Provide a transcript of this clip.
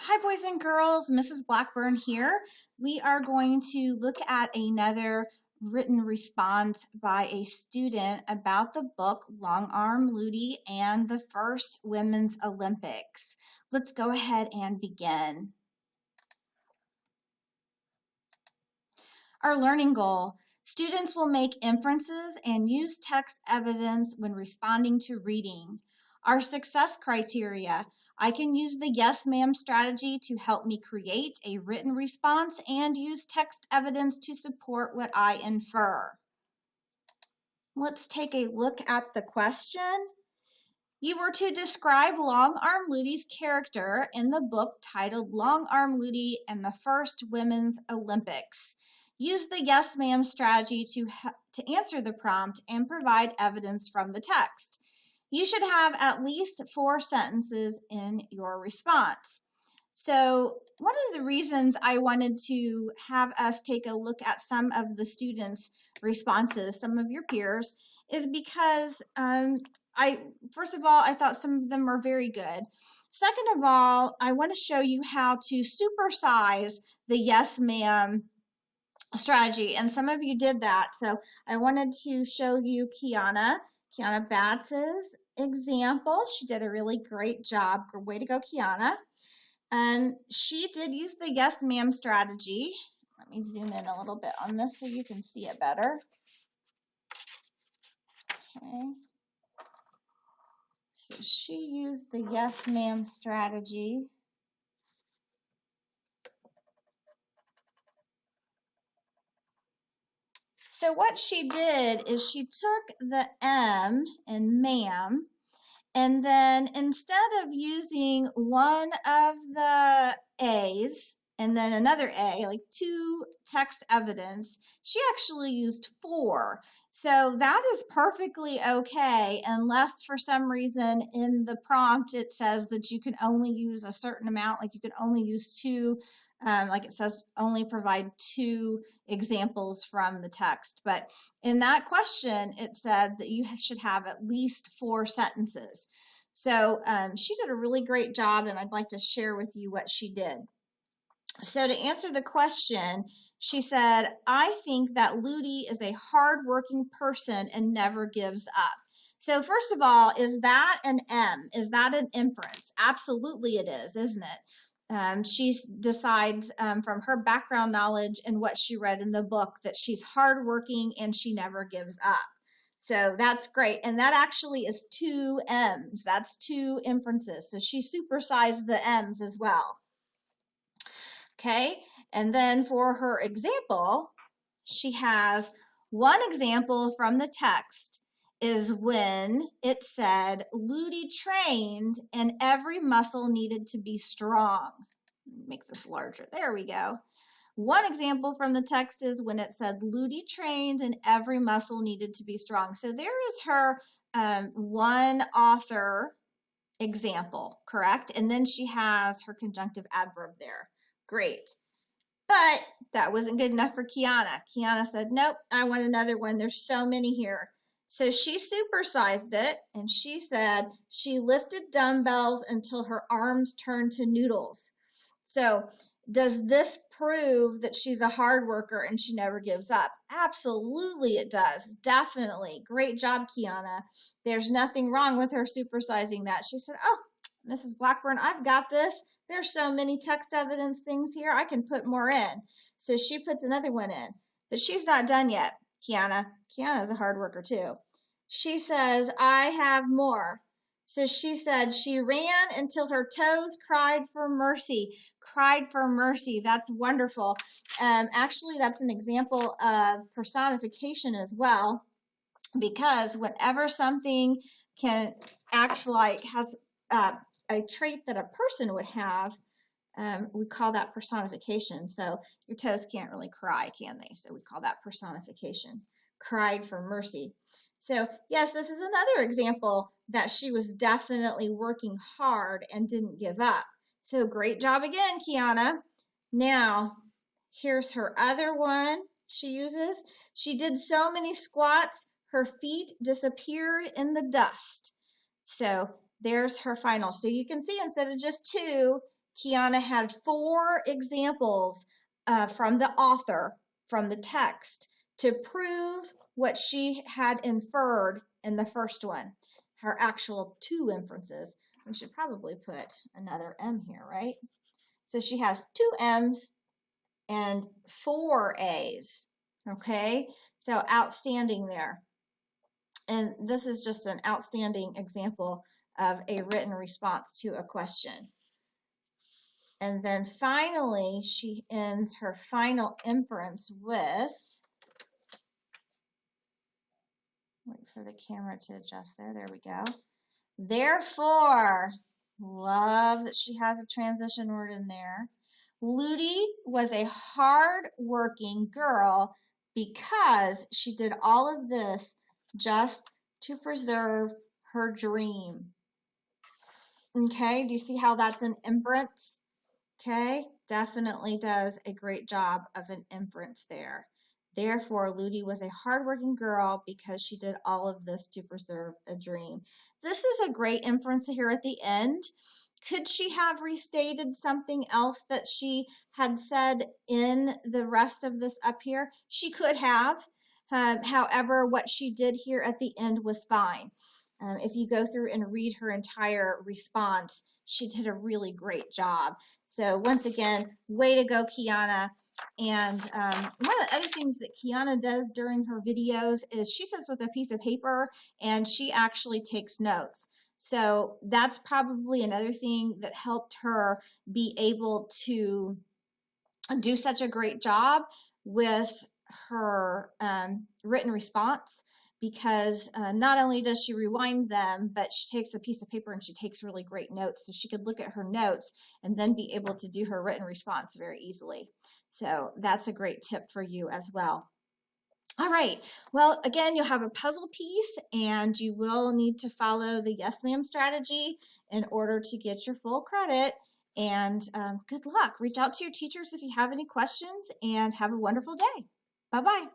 Hi, boys and girls. Mrs. Blackburn here. We are going to look at another written response by a student about the book Long Arm Ludy and the First Women's Olympics. Let's go ahead and begin. Our learning goal. Students will make inferences and use text evidence when responding to reading. Our success criteria. I can use the yes ma'am strategy to help me create a written response and use text evidence to support what I infer. Let's take a look at the question. You were to describe Long Arm Ludy's character in the book titled Long Arm Ludy and the First Women's Olympics. Use the yes ma'am strategy to answer the prompt and provide evidence from the text. You should have at least 4 sentences in your response. So one of the reasons I wanted to have us take a look at some of the students' responses, some of your peers, is because first of all, I thought some of them were very good. Second of all, I want to show you how to supersize the yes ma'am strategy, and some of you did that. So I wanted to show you Kiana Batz's example. She did a really great job. Way to go, Kiana. She did use the yes ma'am strategy. Let me zoom in a little bit on this so you can see it better. Okay. So she used the yes ma'am strategy. So what she did is she took the M in ma'am, and then instead of using one of the A's and then another A, like 2 text evidence, she actually used 4. So that is perfectly okay, unless for some reason in the prompt it says that you can only use a certain amount, like you can only use 2, like it says only provide 2 examples from the text. But in that question, it said that you should have at least 4 sentences. So she did a really great job, and I'd like to share with you what she did. So to answer the question, she said, I think that Ludy is a hardworking person and never gives up. So first of all, is that an M? Is that an inference? Absolutely it is, isn't it? She decides from her background knowledge and what she read in the book that she's hardworking and she never gives up. So that's great. And that actually is 2 M's. That's 2 inferences. So she supersized the M's as well. Okay. And then for her example, she has one example from the text is when it said Ludy trained and every muscle needed to be strong. Make this larger. There we go. One example from the text is when it said Ludy trained and every muscle needed to be strong. So there is her one author example, correct? And then she has her conjunctive adverb there. Great. But that wasn't good enough for Kiana. Kiana said, nope, I want another one. There's so many here. So she supersized it, and she said she lifted dumbbells until her arms turned to noodles. So does this prove that she's a hard worker and she never gives up? Absolutely it does. Definitely. Great job, Kiana. There's nothing wrong with her supersizing that. She said, oh, Mrs. Blackburn, I've got this. There's so many text evidence things here. I can put more in. So she puts another one in. But she's not done yet, Kiana. Kiana's a hard worker too. She says, I have more. So she said she ran until her toes cried for mercy. Cried for mercy. That's wonderful. Actually, that's an example of personification as well, because whenever something acts like has a trait that a person would have, we call that personification. So your toes can't really cry, can they? So we call that personification. Cried for mercy. So yes, this is another example that she was definitely working hard and didn't give up. So great job again, Kiana. Now, here's her other one she uses. She did so many squats, her feet disappeared in the dust. So there's her final. So you can see instead of just 2, Kiana had 4 examples from the author, from the text, to prove what she had inferred in the first one, her actual 2 inferences. We should probably put another M here, right? So she has 2 M's and 4 A's. Okay, so outstanding there. And this is just an outstanding example of a written response to a question. And then finally, she ends her final inference with, wait for the camera to adjust there, there we go. Therefore, love that she has a transition word in there. Ludy was a hard-working girl because she did all of this just to preserve her dream. Okay, do you see how that's an inference? Okay, definitely does a great job of an inference there. Therefore, Ludy was a hardworking girl because she did all of this to preserve a dream. This is a great inference here at the end. Could she have restated something else that she had said in the rest of this up here? She could have. However, what she did here at the end was fine. If you go through and read her entire response, she did a really great job. So once again, way to go, Kiana. And one of the other things that Kiana does during her videos is she sits with a piece of paper and she actually takes notes. So that's probably another thing that helped her be able to do such a great job with her written response, because not only does she rewind them, but she takes a piece of paper and she takes really great notes, so she could look at her notes and then be able to do her written response very easily. So that's a great tip for you as well. All right, well, again, you'll have a puzzle piece and you will need to follow the yes ma'am strategy in order to get your full credit. And good luck. Reach out to your teachers if you have any questions, and have a wonderful day. Bye-bye.